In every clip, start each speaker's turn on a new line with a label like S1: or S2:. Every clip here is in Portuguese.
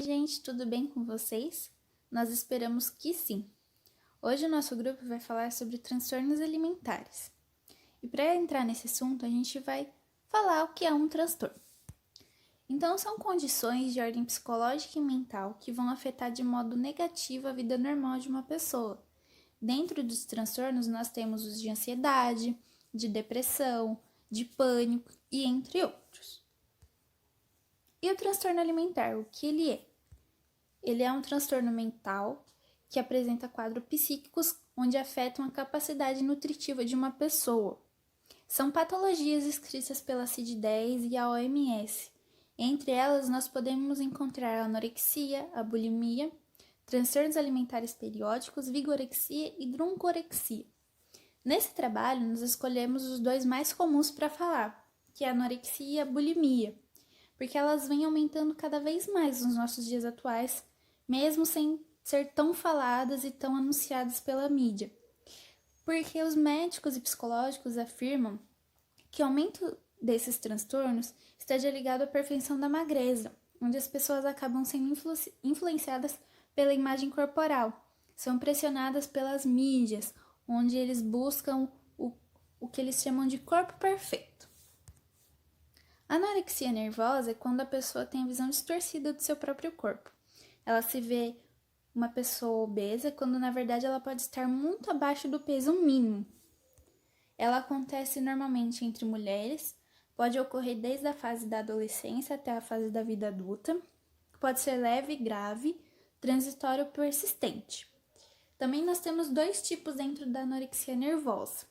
S1: Gente, tudo bem com vocês? Nós esperamos que sim. Hoje o nosso grupo vai falar sobre transtornos alimentares. E para entrar nesse assunto, a gente vai falar o que é um transtorno. Então, são condições de ordem psicológica e mental que vão afetar de modo negativo a vida normal de uma pessoa. Dentro dos transtornos, nós temos os de ansiedade, de depressão, de pânico e entre outros. E o transtorno alimentar, o que ele é? Ele é um transtorno mental que apresenta quadros psíquicos onde afetam a capacidade nutritiva de uma pessoa. São patologias escritas pela CID-10 e a OMS. Entre elas, nós podemos encontrar a anorexia, a bulimia, transtornos alimentares periódicos, vigorexia e druncorexia. Nesse trabalho, nós escolhemos os dois mais comuns para falar, que é a anorexia e a bulimia, porque elas vêm aumentando cada vez mais nos nossos dias atuais, mesmo sem ser tão faladas e tão anunciadas pela mídia. Porque os médicos e psicológicos afirmam que o aumento desses transtornos esteja ligado à perfeição da magreza, onde as pessoas acabam sendo influenciadas pela imagem corporal, são pressionadas pelas mídias, onde eles buscam o que eles chamam de corpo perfeito. A anorexia nervosa é quando a pessoa tem a visão distorcida do seu próprio corpo. Ela se vê uma pessoa obesa quando na verdade ela pode estar muito abaixo do peso mínimo. Ela acontece normalmente entre mulheres, pode ocorrer desde a fase da adolescência até a fase da vida adulta, pode ser leve, grave, transitório ou persistente. Também nós temos dois tipos dentro da anorexia nervosa,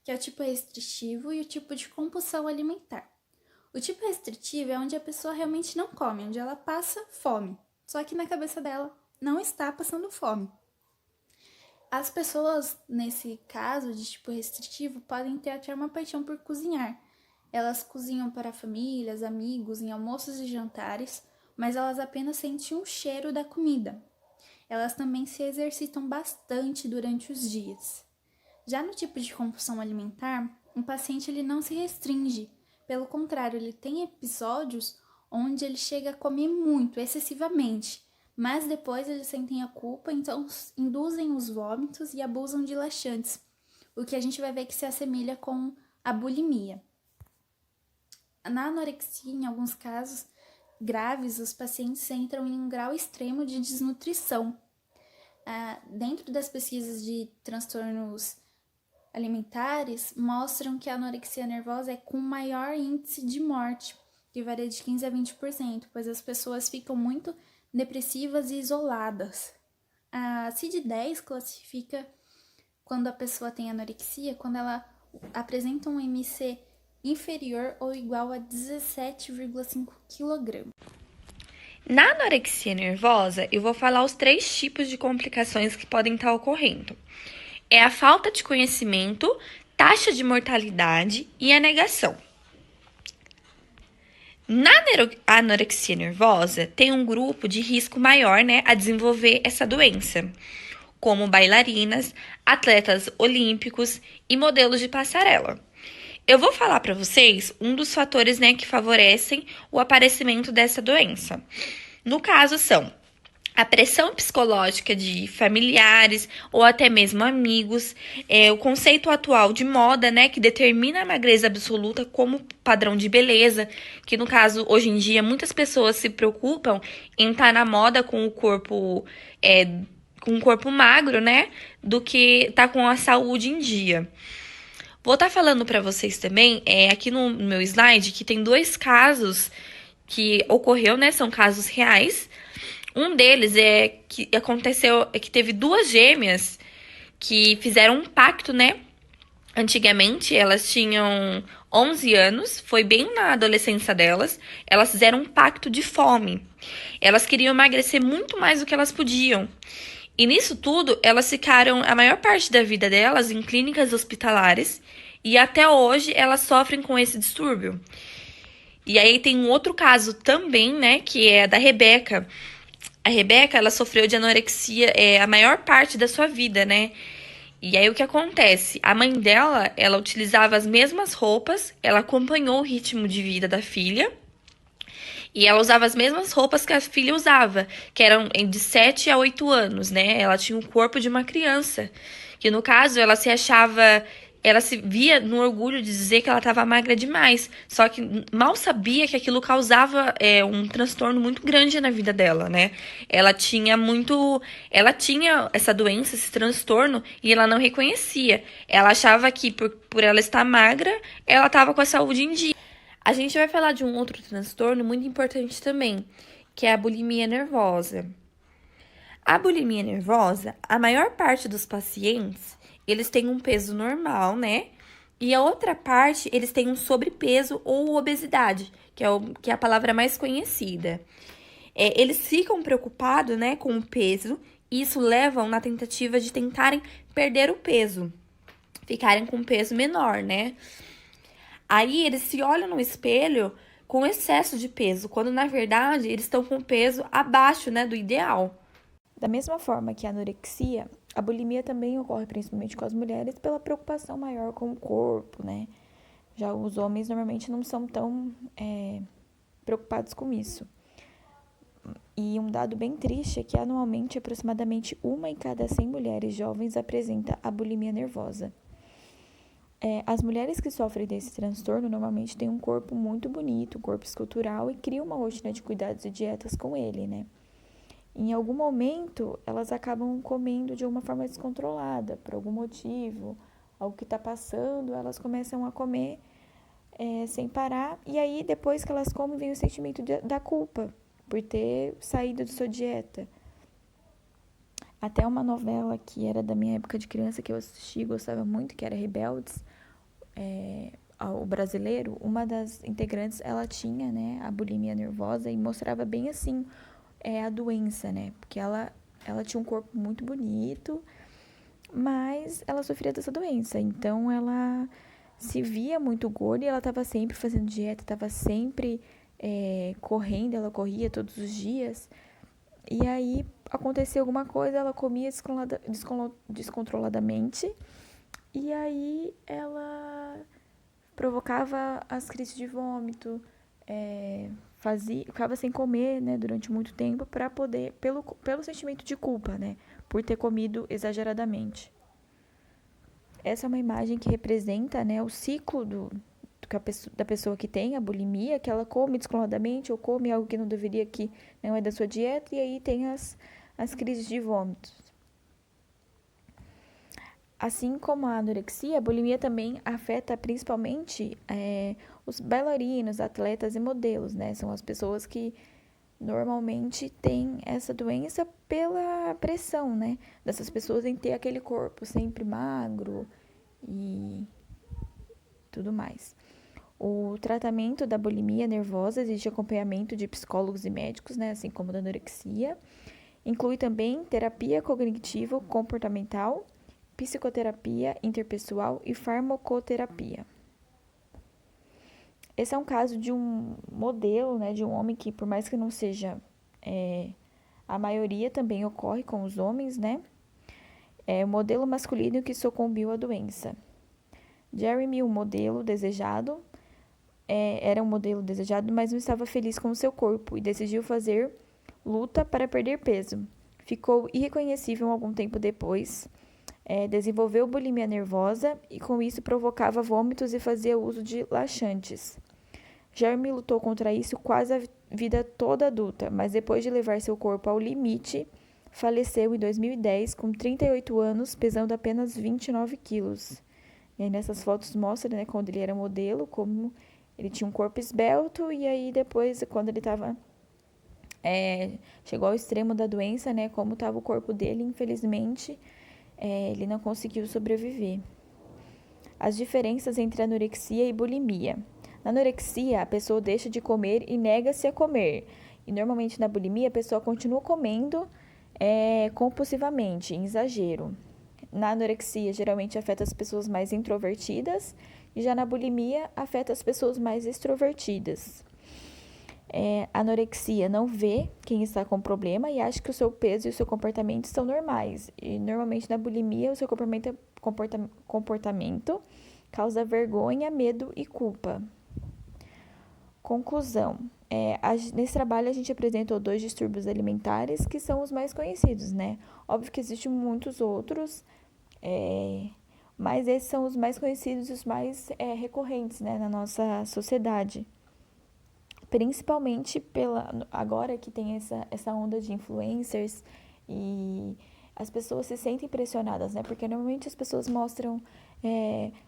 S1: que é o tipo restritivo e o tipo de compulsão alimentar. O tipo restritivo é onde a pessoa realmente não come, onde ela passa fome, só que na cabeça dela não está passando fome. As pessoas, nesse caso de tipo restritivo, podem ter até uma paixão por cozinhar. Elas cozinham para famílias, amigos, em almoços e jantares, mas elas apenas sentem o cheiro da comida. Elas também se exercitam bastante durante os dias. Já no tipo de compulsão alimentar, o paciente ele não se restringe. Pelo contrário, ele tem episódios onde ele chega a comer muito, excessivamente, mas depois eles sentem a culpa, então induzem os vômitos e abusam de laxantes, o que a gente vai ver que se assemelha com a bulimia. Na anorexia, em alguns casos graves, os pacientes entram em um grau extremo de desnutrição. Dentro das pesquisas de transtornos alimentares, mostram que a anorexia nervosa é com maior índice de morte, que varia de 15% a 20%, pois as pessoas ficam muito depressivas e isoladas. A CID-10 classifica quando a pessoa tem anorexia, quando ela apresenta um MC inferior ou igual a 17,5 kg.
S2: Na anorexia nervosa, eu vou falar os 3 tipos de complicações que podem estar ocorrendo. É a falta de conhecimento, taxa de mortalidade e a negação. Na anorexia nervosa, tem um grupo de risco maior, a desenvolver essa doença, como bailarinas, atletas olímpicos e modelos de passarela. Eu vou falar para vocês um dos fatores, que favorecem o aparecimento dessa doença. No caso, são a pressão psicológica de familiares ou até mesmo amigos, o conceito atual de moda, que determina a magreza absoluta como padrão de beleza, que no caso, hoje em dia, muitas pessoas se preocupam em estar na moda com o corpo magro, do que estar com a saúde em dia. Vou estar falando para vocês também, aqui no meu slide, que tem 2 casos que ocorreu, são casos reais. Um deles que teve 2 gêmeas que fizeram um pacto, Antigamente, elas tinham 11 anos, foi bem na adolescência delas, elas fizeram um pacto de fome. Elas queriam emagrecer muito mais do que elas podiam. E nisso tudo, elas ficaram a maior parte da vida delas em clínicas hospitalares e até hoje elas sofrem com esse distúrbio. E aí tem um outro caso também, que é da Rebeca. A Rebeca, ela sofreu de anorexia a maior parte da sua vida, E aí o que acontece? A mãe dela, ela utilizava as mesmas roupas, ela acompanhou o ritmo de vida da filha E ela usava as mesmas roupas que a filha usava, que eram de 7 a 8 anos, né? Ela tinha o corpo de uma criança. Que no caso, ela se achava. Ela se via no orgulho de dizer que ela estava magra demais. Só que mal sabia que aquilo causava um transtorno muito grande na vida dela, né? Ela tinha muito. Ela tinha essa doença, esse transtorno, e ela não reconhecia. Ela achava que por ela estar magra, ela estava com a saúde em dia. A gente vai falar de um outro transtorno muito importante também, que é a bulimia nervosa. A bulimia nervosa, a maior parte dos pacientes, eles têm um peso normal, né? E a outra parte, eles têm um sobrepeso ou obesidade, que é a palavra mais conhecida. Eles ficam preocupados, né, com o peso, e isso levam na tentativa de tentarem perder o peso, ficarem com um peso menor, né? Aí eles se olham no espelho com excesso de peso, quando na verdade eles estão com peso abaixo, né, do ideal.
S3: Da mesma forma que a anorexia, a bulimia também ocorre principalmente com as mulheres pela preocupação maior com o corpo, né? Já os homens normalmente não são tão preocupados com isso. E um dado bem triste é que anualmente aproximadamente 1 em cada 100 mulheres jovens apresenta a bulimia nervosa. As mulheres que sofrem desse transtorno normalmente têm um corpo muito bonito, um corpo escultural, e criam uma rotina de cuidados e dietas com ele, né? Em algum momento, elas acabam comendo de uma forma descontrolada, por algum motivo, algo que está passando, elas começam a comer sem parar, e aí depois que elas comem vem o sentimento da culpa por ter saído de sua dieta. Até uma novela que era da minha época de criança que eu assisti, gostava muito, que era Rebeldes, o brasileiro, uma das integrantes, ela tinha, né, a bulimia nervosa e mostrava bem assim a doença, né, porque ela tinha um corpo muito bonito, mas ela sofria dessa doença, então ela se via muito gorda e ela estava sempre fazendo dieta, estava sempre correndo, ela corria todos os dias, e aí acontecia alguma coisa, ela comia descontroladamente, e aí ela provocava as crises de vômito, ficava sem comer, né, durante muito tempo para poder, pelo sentimento de culpa, né, por ter comido exageradamente. Essa é uma imagem que representa, né, o ciclo da pessoa que tem a bulimia, que ela come descontroladamente ou come algo que não deveria, que não é da sua dieta, e aí tem as crises de vômitos. Assim como a anorexia, a bulimia também afeta principalmente os bailarinos, atletas e modelos, né? São as pessoas que normalmente têm essa doença pela pressão, né? Dessas pessoas em ter aquele corpo sempre magro e tudo mais. O tratamento da bulimia nervosa exige acompanhamento de psicólogos e médicos, né? Assim como da anorexia. Inclui também terapia cognitivo-comportamental, psicoterapia interpessoal e farmacoterapia. Esse é um caso de um modelo, né, de um homem que, por mais que não seja a maioria, também ocorre com os homens, né? É o modelo masculino que sucumbiu à doença. Jeremy, o modelo desejado, era um modelo desejado, mas não estava feliz com o seu corpo e decidiu fazer luta para perder peso. Ficou irreconhecível algum tempo depois. Desenvolveu bulimia nervosa e com isso provocava vômitos e fazia uso de laxantes. Jeremy lutou contra isso quase a vida toda adulta, mas depois de levar seu corpo ao limite, faleceu em 2010 com 38 anos, pesando apenas 29 quilos. E aí nessas fotos mostra, né, quando ele era modelo, como ele tinha um corpo esbelto, e aí depois, quando ele estava chegou ao extremo da doença, né, como estava o corpo dele, infelizmente, ele não conseguiu sobreviver. As diferenças entre anorexia e bulimia. Na anorexia, a pessoa deixa de comer e nega-se a comer. E normalmente na bulimia, a pessoa continua comendo compulsivamente, em exagero. Na anorexia, geralmente afeta as pessoas mais introvertidas, e já na bulimia, afeta as pessoas mais extrovertidas. A anorexia não vê quem está com problema e acha que o seu peso e o seu comportamento são normais. E normalmente na bulimia, o seu comportamento causa vergonha, medo e culpa. Conclusão. Nesse trabalho a gente apresentou 2 distúrbios alimentares que são os mais conhecidos, né? Óbvio que existem muitos outros, mas esses são os mais conhecidos e os mais recorrentes, né, na nossa sociedade. Principalmente agora que tem essa onda de influencers e as pessoas se sentem pressionadas, né? Porque normalmente as pessoas mostram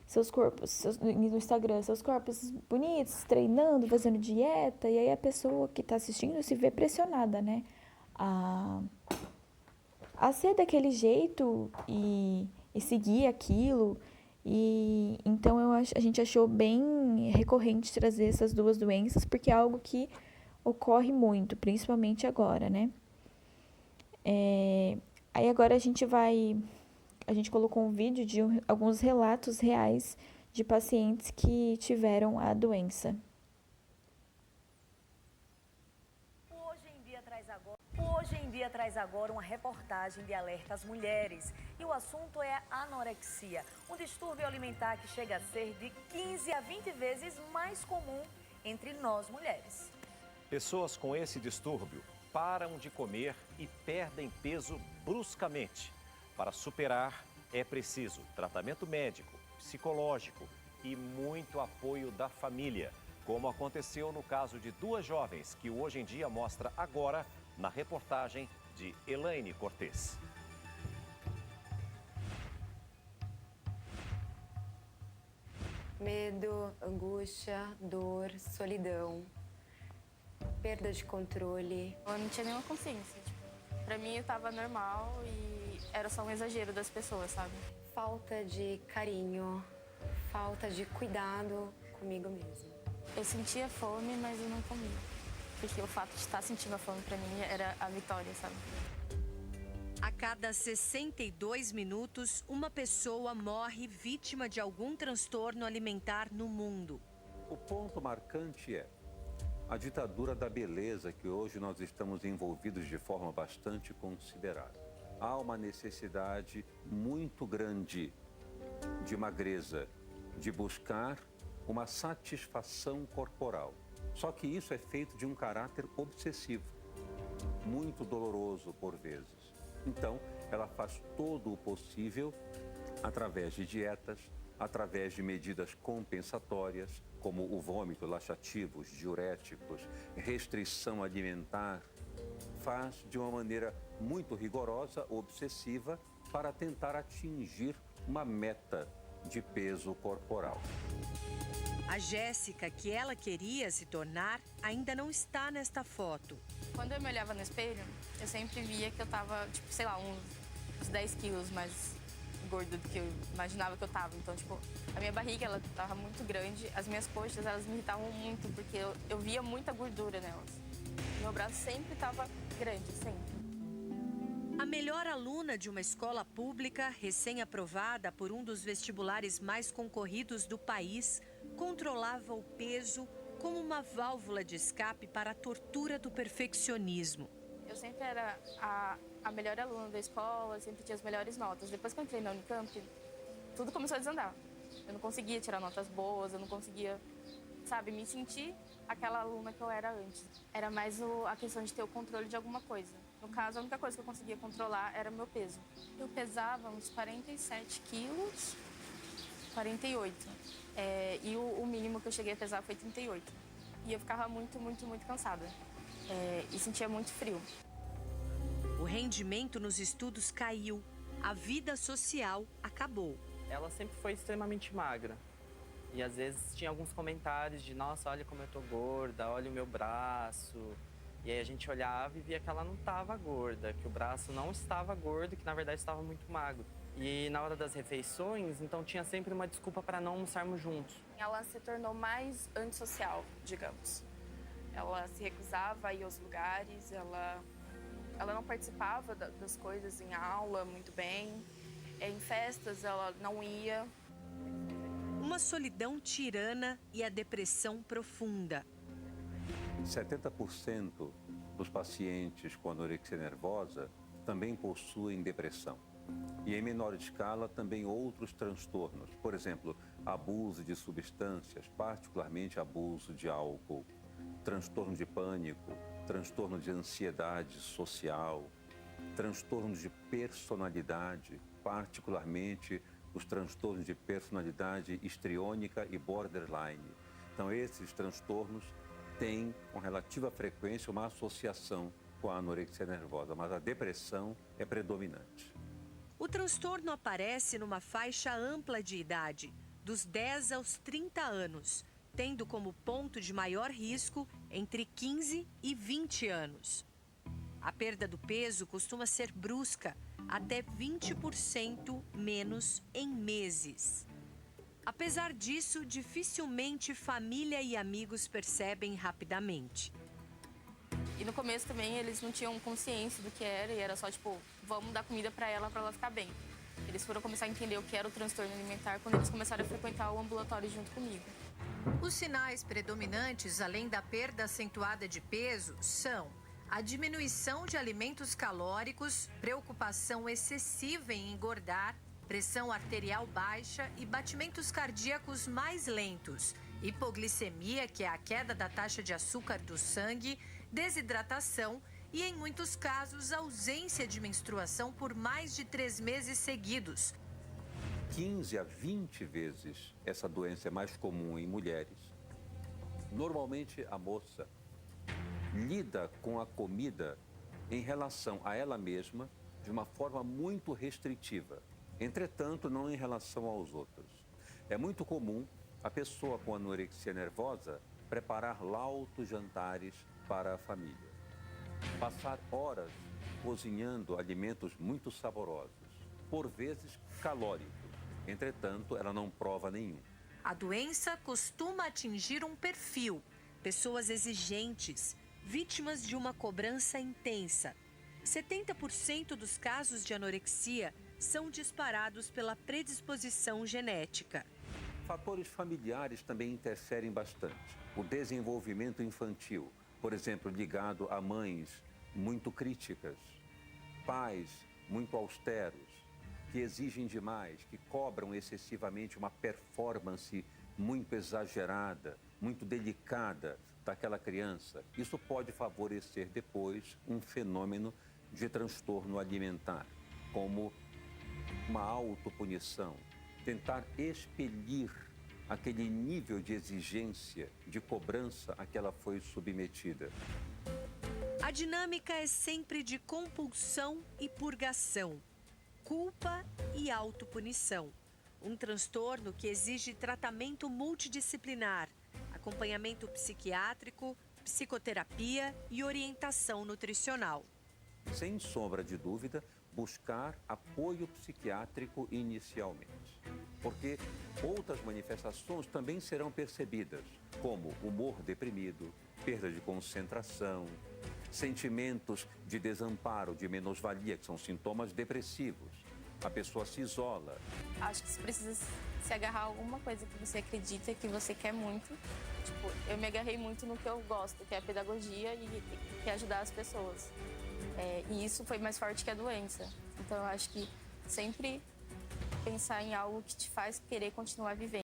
S3: seus corpos no Instagram, seus corpos bonitos, treinando, fazendo dieta, e aí a pessoa que está assistindo se vê pressionada, né? A ser daquele jeito e seguir aquilo. E então a gente achou bem recorrente trazer essas 2 doenças, porque é algo que ocorre muito, principalmente agora, né? Aí agora a gente colocou um vídeo de alguns relatos reais de pacientes que tiveram a doença.
S4: Hoje em dia traz agora uma reportagem de alerta às mulheres. E o assunto é a anorexia, um distúrbio alimentar que chega a ser de 15 a 20 vezes mais comum entre nós mulheres.
S5: Pessoas com esse distúrbio param de comer e perdem peso bruscamente. Para superar, é preciso tratamento médico, psicológico e muito apoio da família, como aconteceu no caso de 2 jovens que Hoje em Dia mostra agora na reportagem de Elaine Cortez.
S6: Medo, angústia, dor, solidão, perda de controle.
S7: Eu não tinha nenhuma consciência. Pra mim, eu tava normal e era só um exagero das pessoas, sabe?
S6: Falta de carinho, falta de cuidado comigo mesma.
S7: Eu sentia fome, mas eu não comia. Porque o fato de estar sentindo a fome pra mim era a vitória, sabe?
S8: A cada 62 minutos, uma pessoa morre vítima de algum transtorno alimentar no mundo.
S9: O ponto marcante é a ditadura da beleza que hoje nós estamos envolvidos de forma bastante considerável. Há uma necessidade muito grande de magreza, de buscar uma satisfação corporal. Só que isso é feito de um caráter obsessivo, muito doloroso por vezes. Então, ela faz todo o possível através de dietas, através de medidas compensatórias, como o vômito, laxativos, diuréticos, restrição alimentar. Faz de uma maneira muito rigorosa, obsessiva, para tentar atingir uma meta de peso corporal.
S8: A Jéssica, que ela queria se tornar, ainda não está nesta foto.
S7: Quando eu me olhava no espelho, eu sempre via que eu tava, tipo, sei lá, uns 10 quilos mais gorda do que eu imaginava que eu tava. Então, tipo, a minha barriga, ela tava muito grande. As minhas coxas, elas me irritavam muito, porque eu via muita gordura nelas. Meu braço sempre tava grande, sempre.
S8: A melhor aluna de uma escola pública, recém-aprovada por um dos vestibulares mais concorridos do país, controlava o peso como uma válvula de escape para a tortura do perfeccionismo.
S7: Eu sempre era a melhor aluna da escola, sempre tinha as melhores notas. Depois que eu entrei na Unicamp, tudo começou a desandar. Eu não conseguia tirar notas boas, eu não conseguia, sabe, me sentir aquela aluna que eu era antes. Era mais a questão de ter o controle de alguma coisa. No caso, a única coisa que eu conseguia controlar era o meu peso. Eu pesava uns 47 quilos, 48. E o mínimo que eu cheguei a pesar foi 38. E eu ficava muito, muito, muito cansada. E sentia muito frio.
S8: O rendimento nos estudos caiu. A vida social acabou.
S10: Ela sempre foi extremamente magra. E às vezes tinha alguns comentários de, nossa, olha como eu tô gorda, olha o meu braço. E aí a gente olhava e via que ela não estava gorda, que o braço não estava gordo, que na verdade estava muito magro. E na hora das refeições, então tinha sempre uma desculpa para não almoçarmos juntos.
S7: Ela se tornou mais antissocial, digamos. Ela se recusava a ir aos lugares, ela não participava das coisas em aula muito bem. Em festas ela não ia.
S8: Uma solidão tirana e a depressão profunda.
S9: 70% dos pacientes com anorexia nervosa também possuem depressão. E em menor escala também outros transtornos, por exemplo, abuso de substâncias, particularmente abuso de álcool. transtorno de pânico, transtorno de ansiedade social, transtornos de personalidade, particularmente os transtornos de personalidade histriônica e borderline. Então, esses transtornos têm, com relativa frequência, uma associação com a anorexia nervosa, mas a depressão é predominante.
S8: O transtorno aparece numa faixa ampla de idade, dos 10 aos 30 anos, tendo como ponto de maior risco entre 15 e 20 anos. A perda do peso costuma ser brusca, até 20% menos em meses. Apesar disso, dificilmente família e amigos percebem rapidamente.
S7: E no começo também eles não tinham consciência do que era e era só tipo, vamos dar comida para ela ficar bem. Eles foram começar a entender o que era o transtorno alimentar quando eles começaram a frequentar o ambulatório junto comigo.
S8: Os sinais predominantes, além da perda acentuada de peso, são a diminuição de alimentos calóricos, preocupação excessiva em engordar, pressão arterial baixa e batimentos cardíacos mais lentos, hipoglicemia, que é a queda da taxa de açúcar do sangue, desidratação e, em muitos casos, ausência de menstruação por mais de 3 meses seguidos.
S9: 15 a 20 vezes essa doença é mais comum em mulheres. Normalmente, a moça lida com a comida em relação a ela mesma de uma forma muito restritiva. Entretanto, não em relação aos outros. É muito comum a pessoa com anorexia nervosa preparar lautos jantares para a família. Passar horas cozinhando alimentos muito saborosos, por vezes calóricos. Entretanto, ela não prova nenhum.
S8: A doença costuma atingir um perfil, pessoas exigentes, vítimas de uma cobrança intensa. 70% dos casos de anorexia são disparados pela predisposição genética.
S9: Fatores familiares também interferem bastante. O desenvolvimento infantil, por exemplo, ligado a mães muito críticas, pais muito austeros, que exigem demais, que cobram excessivamente uma performance muito exagerada, muito delicada daquela criança. Isso pode favorecer depois um fenômeno de transtorno alimentar, como uma autopunição, tentar expelir aquele nível de exigência, de cobrança a que ela foi submetida.
S8: A dinâmica é sempre de compulsão e purgação, culpa e autopunição. Um transtorno que exige tratamento multidisciplinar, acompanhamento psiquiátrico, psicoterapia e orientação nutricional.
S9: Sem sombra de dúvida, buscar apoio psiquiátrico inicialmente. Porque outras manifestações também serão percebidas, como humor deprimido, perda de concentração, sentimentos de desamparo, de menosvalia, que são sintomas depressivos. A pessoa se isola.
S7: Acho que você precisa se agarrar a alguma coisa que você acredita, que você quer muito. Tipo, eu me agarrei muito no que eu gosto, que é a pedagogia e que é ajudar as pessoas. E isso foi mais forte que a doença. Então, eu acho que sempre pensar em algo que te faz querer continuar vivendo.